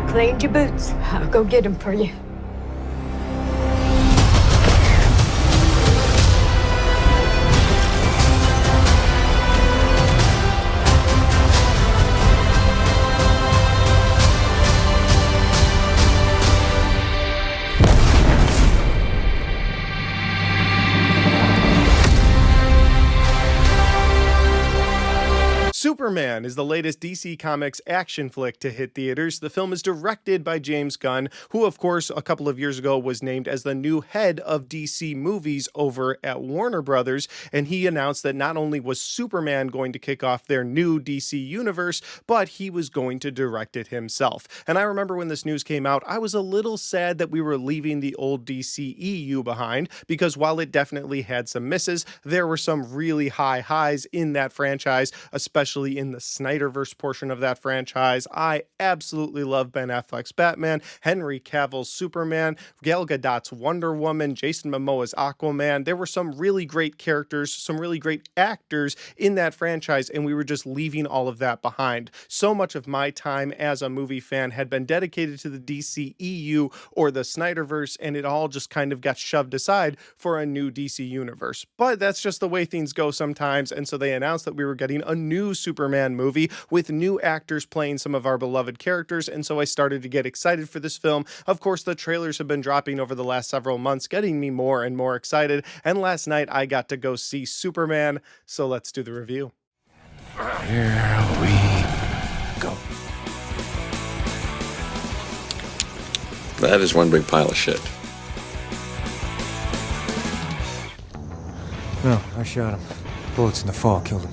cleaned your boots. I'll go get them for you. Superman is the latest DC Comics action flick to hit theaters. The film is directed by James Gunn, who of course a couple of years ago was named as the new head of DC movies over at Warner Brothers, and he announced that not only was Superman going to kick off their new DC universe, but he was going to direct it himself. And I remember when this news came out, I was a little sad that we were leaving the old DCEU behind, because while it definitely had some misses, there were some really high highs in that franchise, especially in the Snyderverse portion of that franchise. I absolutely love Ben Affleck's Batman, Henry Cavill's Superman, Gal Gadot's Wonder Woman, Jason Momoa's Aquaman. There were some really great characters, some really great actors in that franchise, and we were just leaving all of that behind. So much of my time as a movie fan had been dedicated to the DCEU or the Snyderverse, and it all just kind of got shoved aside for a new DC universe. But that's just the way things go sometimes, and so they announced that we were getting a new Superman movie with new actors playing some of our beloved characters, and so I started to get excited for this film. Of course, the trailers have been dropping over the last several months, getting me more and more excited, and last night I got to go see Superman, so let's do the review. Here we go. That is one big pile of shit. No, I shot him. Bullets in the fall killed him.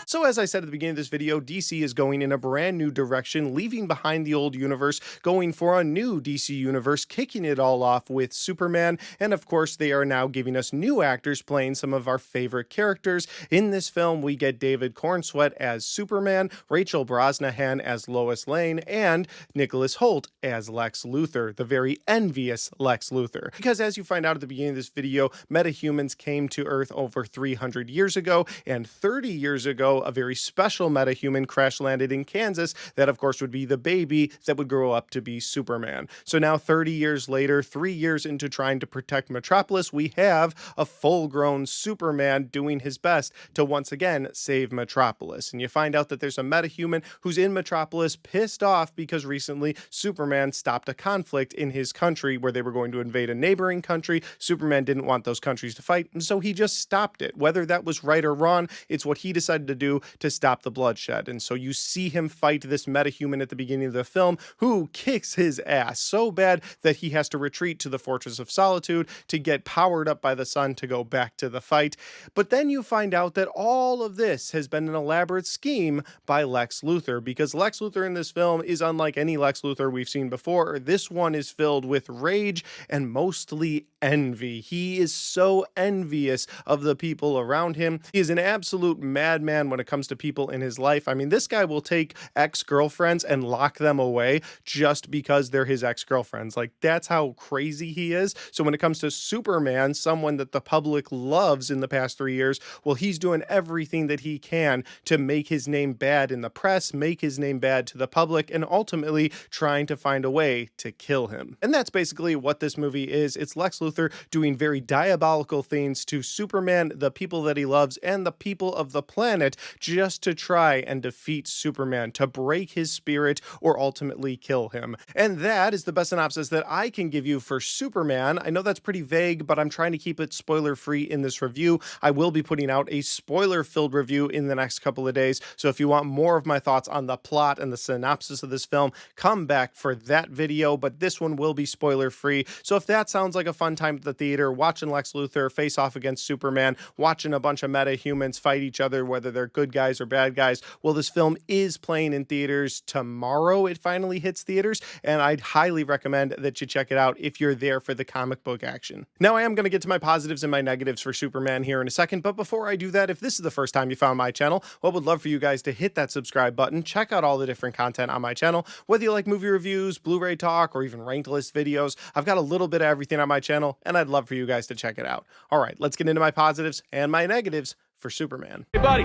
So as I said at the beginning of this video, DC is going in a brand new direction, leaving behind the old universe, going for a new DC universe, kicking it all off with Superman, and of course they are now giving us new actors playing some of our favorite characters. In this film, we get David Cornsweet as Superman, Rachel Brosnahan as Lois Lane, and Nicholas Hoult as Lex Luthor, the very envious Lex Luthor. Because as you find out at the beginning of this video, metahumans came to Earth over 300 years ago, and 30 years ago, a very special metahuman crash landed in Kansas that of course would be the baby that would grow up to be Superman. So now 30 years later, 3 years into trying to protect Metropolis, we have a full-grown Superman doing his best to once again save Metropolis. And you find out that there's a metahuman who's in Metropolis pissed off because recently Superman stopped a conflict in his country where they were going to invade a neighboring country. Superman didn't want those countries to fight, and so he just stopped it. Whether that was right or wrong, it's what he decided to do to stop the bloodshed. And so you see him fight this metahuman at the beginning of the film who kicks his ass so bad that he has to retreat to the Fortress of Solitude to get powered up by the sun to go back to the fight. But then you find out that all of this has been an elaborate scheme by Lex Luthor, because Lex Luthor in this film is unlike any Lex Luthor we've seen before. This one is filled with rage and mostly envy. He is so envious of the people around him. He is an absolute madman when it comes to people in his life. I mean, this guy will take ex-girlfriends and lock them away just because they're his ex-girlfriends. Like, that's how crazy he is. So when it comes to Superman, someone that the public loves in the past 3 years, well, he's doing everything that he can to make his name bad in the press, make his name bad to the public, and ultimately trying to find a way to kill him. And that's basically what this movie is. It's Lex Luthor doing very diabolical things to Superman, the people that he loves, and the people of the planet, just to try and defeat Superman, to break his spirit or ultimately kill him. And that is the best synopsis that I can give you for Superman. I know that's pretty vague, but I'm trying to keep it spoiler-free in this review. I will be putting out a spoiler-filled review in the next couple of days, so if you want more of my thoughts on the plot and the synopsis of this film, come back for that video, but this one will be spoiler-free. So if that sounds like a fun time at the theater, watching Lex Luthor face off against Superman, watching a bunch of metahumans fight each other, whether they're good guys or bad guys, well, this film is playing in theaters tomorrow. It finally hits theaters, and I'd highly recommend that you check it out if you're there for the comic book action. Now, I am going to get to my positives and my negatives for Superman here in a second, but before I do that, if this is the first time you found my channel, well, I would love for you guys to hit that subscribe button, check out all the different content on my channel, whether you like movie reviews, Blu-ray talk, or even ranked list videos. I've got a little bit of everything on my channel, and I'd love for you guys to check it out. All right, let's get into my positives and my negatives for Superman. Hey, buddy.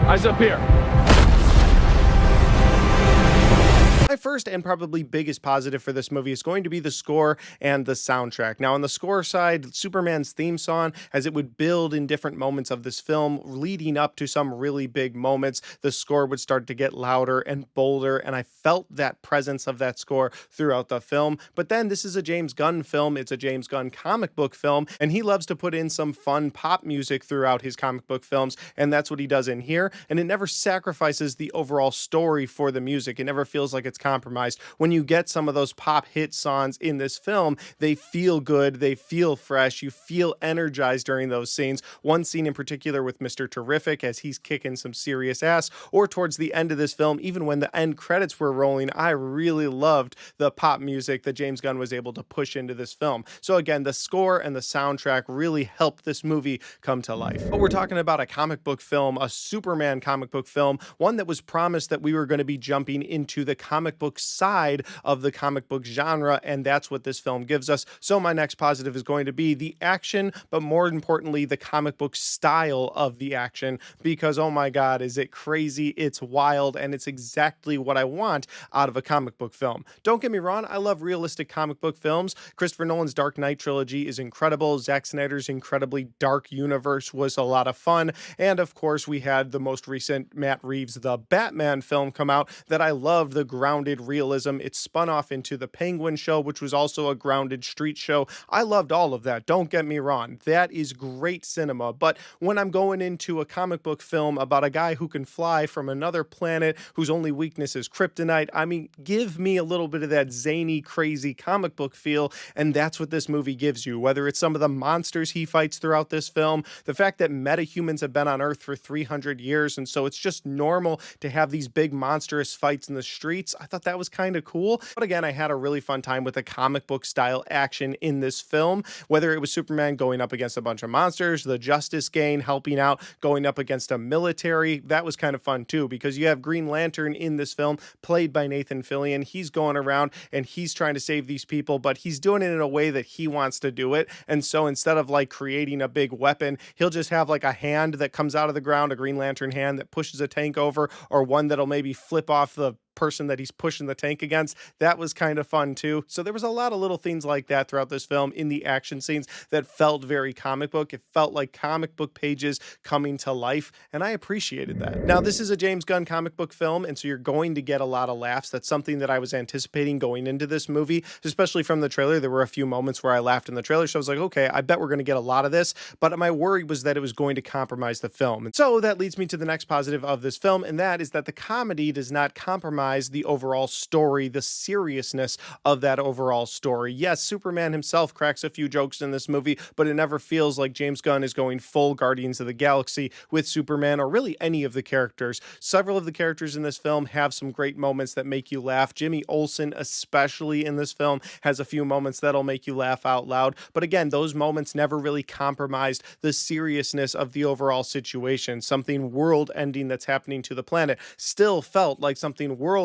Eyes up here. My first and probably biggest positive for this movie is going to be the score and the soundtrack. Now, on the score side, Superman's theme song, as it would build in different moments of this film, leading up to some really big moments, the score would start to get louder and bolder, and I felt that presence of that score throughout the film. But then this is a James Gunn film, it's a James Gunn comic book film, and he loves to put in some fun pop music throughout his comic book films, and that's what he does in here, and it never sacrifices the overall story for the music. It never feels like it's compromised. When you get some of those pop hit songs in this film, they feel good, they feel fresh, you feel energized during those scenes. One scene in particular with Mr. Terrific as he's kicking some serious ass, or towards the end of this film, even when the end credits were rolling, I really loved the pop music that James Gunn was able to push into this film. So again, the score and the soundtrack really helped this movie come to life. But we're talking about a comic book film, a Superman comic book film, one that was promised that we were going to be jumping into the comic book side of the comic book genre, and that's what this film gives us. So my next positive is going to be the action, but more importantly, the comic book style of the action, because oh my god, is it crazy, it's wild, and it's exactly what I want out of a comic book film. Don't get me wrong, I love realistic comic book films. Christopher Nolan's Dark Knight trilogy is incredible. Zack Snyder's incredibly dark universe was a lot of fun, and of course we had the most recent Matt Reeves' The Batman film come out that I loved, the grounded realism. It spun off into the Penguin show, which was also a grounded street show. I loved all of that. Don't get me wrong. That is great cinema. But when I'm going into a comic book film about a guy who can fly from another planet whose only weakness is kryptonite, I mean, give me a little bit of that zany, crazy comic book feel, and that's what this movie gives you. Whether it's some of the monsters he fights throughout this film, the fact that metahumans have been on Earth for 300 years, and so it's just normal to have these big monstrous fights in the streets. I thought that was kind of cool. But again, I had a really fun time with the comic book style action in this film, whether it was Superman going up against a bunch of monsters, the Justice Gang helping out, going up against a military. That was kind of fun too, because you have Green Lantern in this film, played by Nathan Fillion. He's going around and he's trying to save these people, but he's doing it in a way that he wants to do it. And so instead of like creating a big weapon, he'll just have like a hand that comes out of the ground, a Green Lantern hand that pushes a tank over, or one that'll maybe flip off the person that he's pushing the tank against. That was kind of fun too. So there was a lot of little things like that throughout this film in the action scenes that felt very comic book. It felt like comic book pages coming to life, and I appreciated that. Now, this is a James Gunn comic book film, and so you're going to get a lot of laughs. That's something that I was anticipating going into this movie, especially from the trailer. There were a few moments where I laughed in the trailer, so I was like, okay, I bet we're going to get a lot of this, but my worry was that it was going to compromise the film. And so that leads me to the next positive of this film, and that is that the comedy does not compromise the overall story, the seriousness of that overall story. Yes, Superman himself cracks a few jokes in this movie, but it never feels like James Gunn is going full Guardians of the Galaxy with Superman, or really any of the characters. Several of the characters in this film have some great moments that make you laugh. Jimmy Olsen, especially in this film, has a few moments that'll make you laugh out loud. But again, those moments never really compromised the seriousness of the overall situation. Something world-ending that's happening to the planet still felt like something world-ending.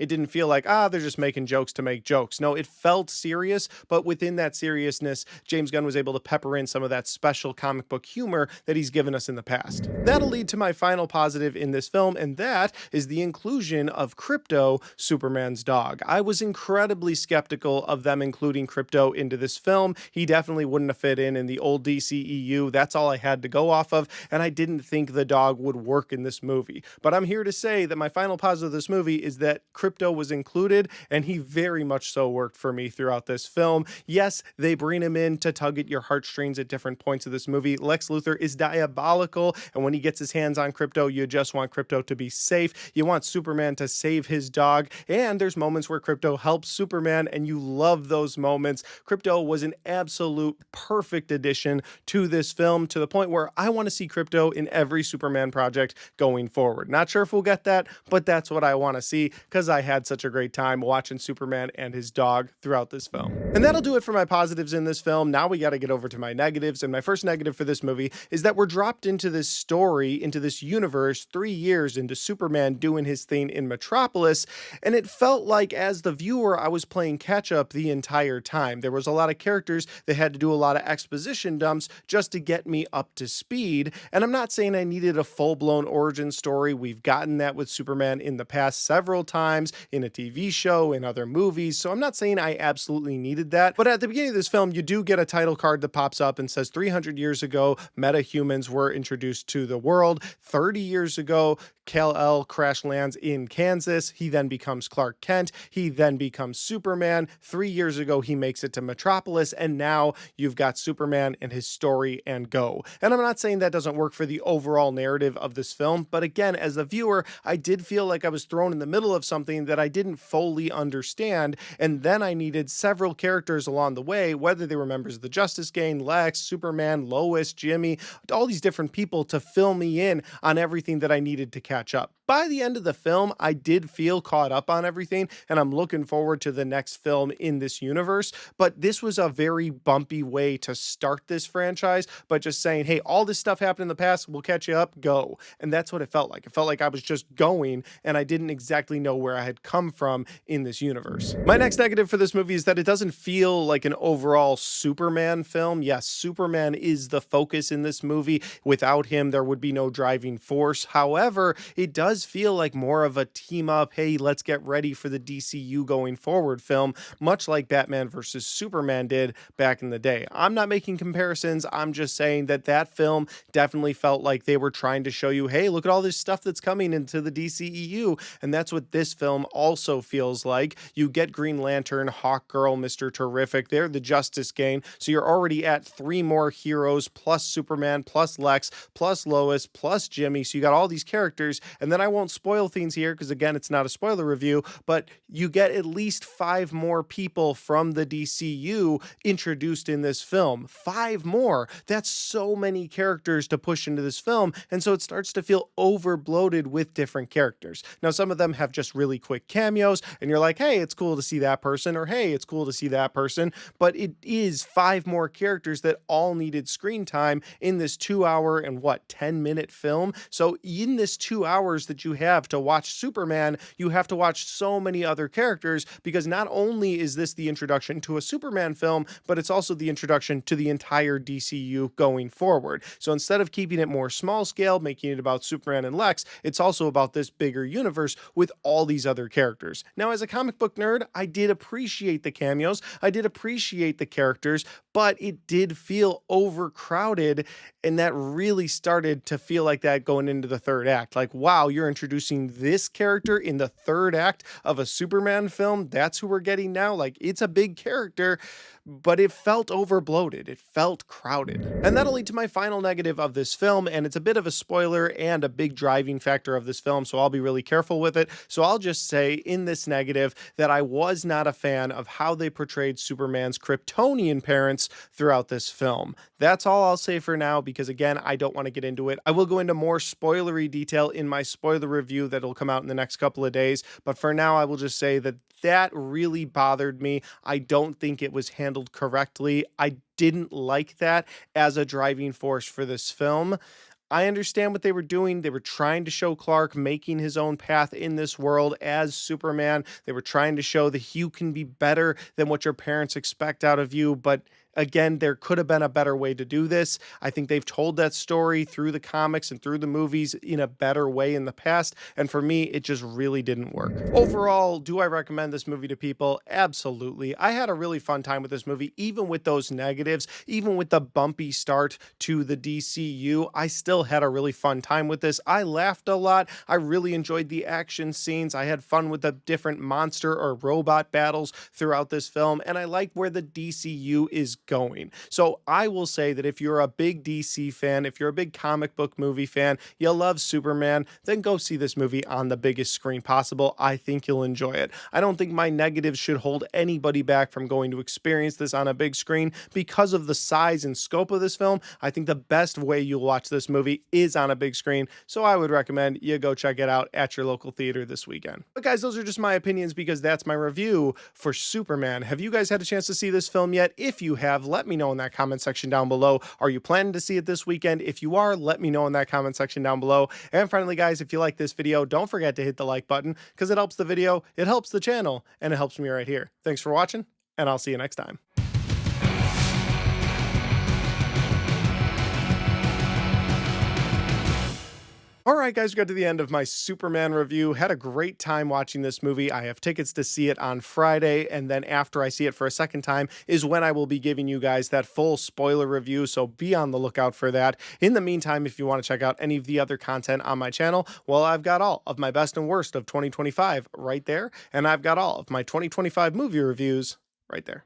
It didn't feel like, they're just making jokes to make jokes. No, it felt serious, but within that seriousness, James Gunn was able to pepper in some of that special comic book humor that he's given us in the past. That'll lead to my final positive in this film, and that is the inclusion of Krypto, Superman's dog. I was incredibly skeptical of them including Krypto into this film. He definitely wouldn't have fit in the old DCEU. That's all I had to go off of, and I didn't think the dog would work in this movie. But I'm here to say that my final positive of this movie is that Krypto was included, and he very much so worked for me throughout this film. Yes, they bring him in to tug at your heartstrings at different points of this movie. Lex Luthor is diabolical, and when he gets his hands on Krypto, you just want Krypto to be safe. You want Superman to save his dog, and there's moments where Krypto helps Superman, and you love those moments. Krypto was an absolute perfect addition to this film, to the point where I want to see Krypto in every Superman project going forward. Not sure if we'll get that, but that's what I want to to see because I had such a great time watching Superman and his dog throughout this film. And that'll do it for my positives in this film. Now we got to get over to my negatives. And my first negative for this movie is that we're dropped into this story, into this universe, 3 years into Superman doing his thing in Metropolis. And it felt like, as the viewer, I was playing catch up the entire time. There was a lot of characters that had to do a lot of exposition dumps just to get me up to speed. And I'm not saying I needed a full-blown origin story. We've gotten that with Superman in the past several times in a TV show, in other movies. So I'm not saying I absolutely needed that. But at the beginning of this film, you do get a title card that pops up and says 300 years ago, metahumans were introduced to the world. 30 years ago, Kal-El crash lands in Kansas. He then becomes Clark Kent. He then becomes Superman. 3 years ago, he makes it to Metropolis. And now you've got Superman and his story and go. And I'm not saying that doesn't work for the overall narrative of this film. But again, as a viewer, I did feel like I was thrown in the middle of something that I didn't fully understand. And then I needed several characters along the way, whether they were members of the Justice Gang, Lex, Superman, Lois, Jimmy, all these different people to fill me in on everything that I needed to catch up. By the end of the film, I did feel caught up on everything, and I'm looking forward to the next film in this universe. But this was a very bumpy way to start this franchise, but just saying, hey, all this stuff happened in the past, we'll catch you up, go. And that's what it felt like. It felt like I was just going, and I didn't exactly know where I had come from in this universe. My next negative for this movie is that it doesn't feel like an overall Superman film. Yes, Superman is the focus in this movie. Without him, there would be no driving force. However, it does feel like more of a team up, hey, let's get ready for the DCU going forward film, much like Batman versus Superman did back in the day. I'm not making comparisons. I'm just saying that that film definitely felt like they were trying to show you, hey, look at all this stuff that's coming into the DCEU. And that's what this film also feels like. You get Green Lantern, Hawkgirl, Mr. Terrific. They're the Justice Gang. So you're already at 3 more heroes plus Superman, plus Lex, plus Lois, plus Jimmy. So you got all these characters. And then I won't spoil things here because, again, it's not a spoiler review, but you get at least 5 more people from the DCU introduced in this film. 5 more. That's so many characters to push into this film. And so it starts to feel over-bloated with different characters. Now, some of them have just really quick cameos, and you're like, hey, it's cool to see that person, or hey, it's cool to see that person. But it is 5 more characters that all needed screen time in this 2-hour and 10-minute film. So in this 2 hours that you have to watch Superman, you have to watch so many other characters, because not only is this the introduction to a Superman film, but it's also the introduction to the entire DCU going forward. So instead of keeping it more small scale, making it about Superman and Lex, it's also about this bigger universe with all these other characters. Now, as a comic book nerd, I did appreciate the cameos, I did appreciate the characters, but it did feel overcrowded, and that really started to feel like that going into the 3rd act. Like, wow, you're introducing this character in the 3rd act of a Superman film? That's who we're getting now? Like, it's a big character, but it felt overbloated. It felt crowded. And that'll lead to my final negative of this film, and it's a bit of a spoiler and a big driving factor of this film, so I'll be really careful with it. So I'll just say in this negative that I was not a fan of how they portrayed Superman's Kryptonian parents throughout this film. That's all I'll say for now, because again, I don't want to get into it. I will go into more spoilery detail in my spoiler review that'll come out in the next couple of days, but for now I will just say that that really bothered me. I don't think it was handled correctly. I didn't like that as a driving force for this film. I understand what they were doing. They were trying to show Clark making his own path in this world as Superman. They were trying to show that you can be better than what your parents expect out of you, but again, there could have been a better way to do this. I think they've told that story through the comics and through the movies in a better way in the past, and for me, it just really didn't work. Overall, do I recommend this movie to people? Absolutely. I had a really fun time with this movie, even with those negatives, even with the bumpy start to the DCU. I still had a really fun time with this. I laughed a lot. I really enjoyed the action scenes. I had fun with the different monster or robot battles throughout this film, and I like where the DCU is going. So I will say that if you're a big DC fan, if you're a big comic book movie fan, you love Superman, then go see this movie on the biggest screen possible. I think you'll enjoy it. I don't think my negatives should hold anybody back from going to experience this on a big screen because of the size and scope of this film. I think the best way you'll watch this movie is on a big screen, so I would recommend you go check it out at your local theater this weekend. But guys, those are just my opinions because that's my review for Superman. Have you guys had a chance to see this film yet? If you have, let me know in that comment section down below. Are you planning to see it this weekend? If you are, let me know in that comment section down below. And finally, guys, if you like this video, don't forget to hit the like button because it helps the video, it helps the channel, and it helps me right here. Thanks for watching, and I'll see you next time. All right, guys, we got to the end of my Superman review. Had a great time watching this movie. I have tickets to see it on Friday, and then after I see it for a second time is when I will be giving you guys that full spoiler review, so be on the lookout for that. In the meantime, if you want to check out any of the other content on my channel, well, I've got all of my best and worst of 2025 right there, and I've got all of my 2025 movie reviews right there.